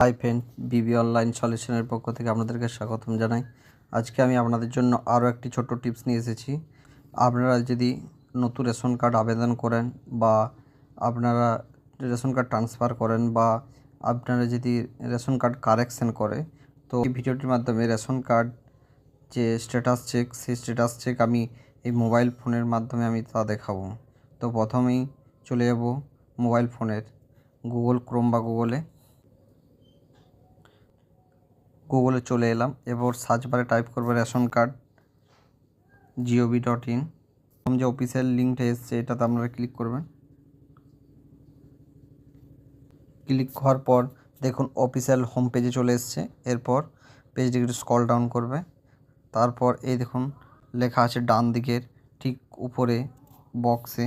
Hi friend, বিবি online সলিউশনের পক্ষ থেকে আপনাদেরকে স্বাগতম জানাই। আজকে আমি আপনাদের জন্য আরও একটি ছোট্ট টিপস নিয়ে এসেছি। আপনারা যদি নতুন রেশন কার্ড আবেদন করেন বা আপনারা রেশন কার্ড ট্রান্সফার করেন বা আপনারা যদি রেশন কার্ড কারেকশন করে, তো এই ভিডিওটির মাধ্যমে রেশন কার্ড যে স্ট্যাটাস চেক, সেই স্ট্যাটাস চেক আমি এই মোবাইল ফোনের মাধ্যমে আমি তা দেখাবো। তো প্রথমেই চলে যাব মোবাইল ফোনের গুগল ক্রোম বা গুগলে চলে এলাম। এরপর সার্চ বারে টাইপ করবো রেশন কার্ড gov.in। প্রথম যে অফিসিয়াল লিঙ্কটা এসছে এটাতে আপনারা ক্লিক করবেন। ক্লিক করার পর দেখুন অফিসিয়াল হোম পেজে চলে এসছে। এরপর পেজটি একটু স্ক্রল ডাউন করবে। তারপর এই দেখুন লেখা আছে ডান দিকের ঠিক উপরে বক্সে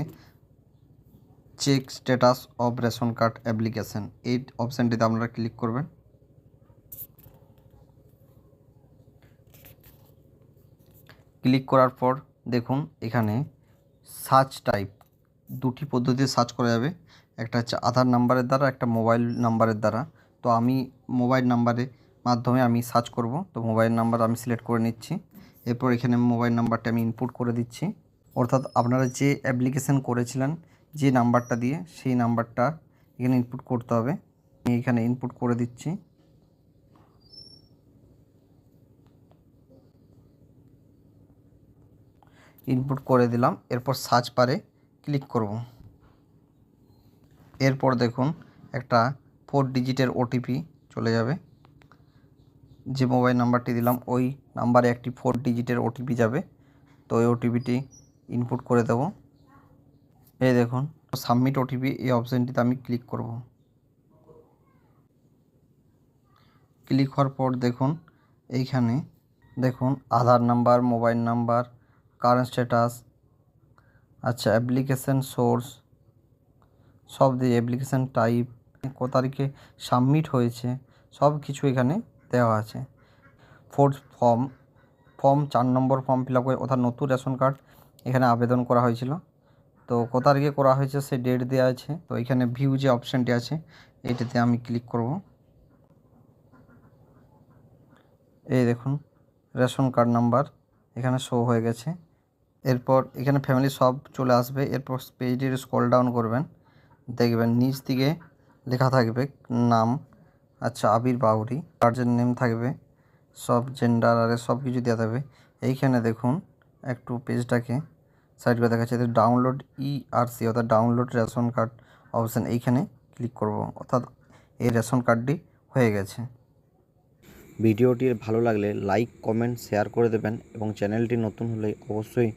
check status of ration card application, এই অপশানটিতে আপনারা ক্লিক করবেন। ক্লিক করার পর দেখুন এখানে সার্চ টাইপ দুটি পদ্ধতিতে সার্চ করা যাবে, একটা হচ্ছে আধার নাম্বারের দ্বারা, একটা মোবাইল নাম্বারের দ্বারা। তো আমি মোবাইল নাম্বারের মাধ্যমে আমি সার্চ করব। তো মোবাইল নাম্বার আমি সিলেক্ট করে নিচ্ছি। এরপর এখানে মোবাইল নাম্বারটা আমি ইনপুট করে দিচ্ছি, অর্থাৎ আপনারা যে অ্যাপ্লিকেশন করেছিলেন যে নাম্বারটা দিয়ে, সেই নাম্বারটা এখানে ইনপুট করতে হবে। আমি এখানে ইনপুট করে দিচ্ছি। ইনপুট করে দিলাম। এরপর সার্চ বারে ক্লিক করব। এরপর দেখুন একটা 4 ডিজিটের ওটিপি চলে যাবে। যে মোবাইল নাম্বারটি দিলাম ওই নাম্বারে একটি 4 ডিজিটের ওটিপি যাবে। তো ওই ওটিপিটি ইনপুট করে দেব। এই দেখুন সাবমিট ওটিপি, এই অপশানটিতে আমি ক্লিক করব। ক্লিক হওয়ার পর দেখুন এইখানে দেখুন Aadhaar number, mobile number, current status, আচ্ছা অ্যাপ্লিকেশান সোর্স, সব দিয়ে অ্যাপ্লিকেশান টাইপ, কত তারিখে সাবমিট হয়েছে, সব কিছু এখানে দেওয়া আছে। ফর্ম 4 নম্বর ফর্ম ফিল আপ করে, অর্থাৎ নতুন রেশন কার্ড এখানে আবেদন করা হয়েছিল। তো কত তারিখে করা হয়েছে সে ডেট দেওয়া আছে। তো এখানে ভিউ যে অপশানটি আছে এটাতে আমি ক্লিক করব। এই দেখুন রেশন কার্ড নাম্বার এখানে শো হয়ে গেছে। এরপর এখানে ফ্যামিলি সব চলে আসবে। এরপর পেজটির স্ক্রল ডাউন করবেন, দেখবেন নিচ দিকে লেখা থাকবে নাম, আচ্ছা আবির বাউরি, গার্জেন নেম থাকবে, সব জেন্ডার আর সব কিছু দেওয়া থাকবে। এইখানে দেখুন একটু পেজটাকে সাইড করে দেখাচ্ছে, ডাউনলোড ইআরসি অর্থাৎ ডাউনলোড রেশন কার্ড অপশান, এইখানে ক্লিক করব, অর্থাৎ এই রেশন কার্ডটি হয়ে গেছে। ভিডিওটি ভালো লাগলে লাইক, কমেন্ট, শেয়ার করে দেবেন এবং চ্যানেলটি নতুন হলে অবশ্যই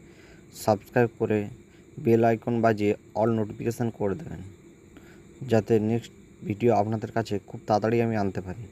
সাবস্ক্রাইব করে বেল আইকন বাজিয়ে অল নোটিফিকেশান করে দেবেন, যাতে নেক্সট ভিডিও আপনাদের কাছে খুব তাড়াতাড়ি আমি আনতে পারি।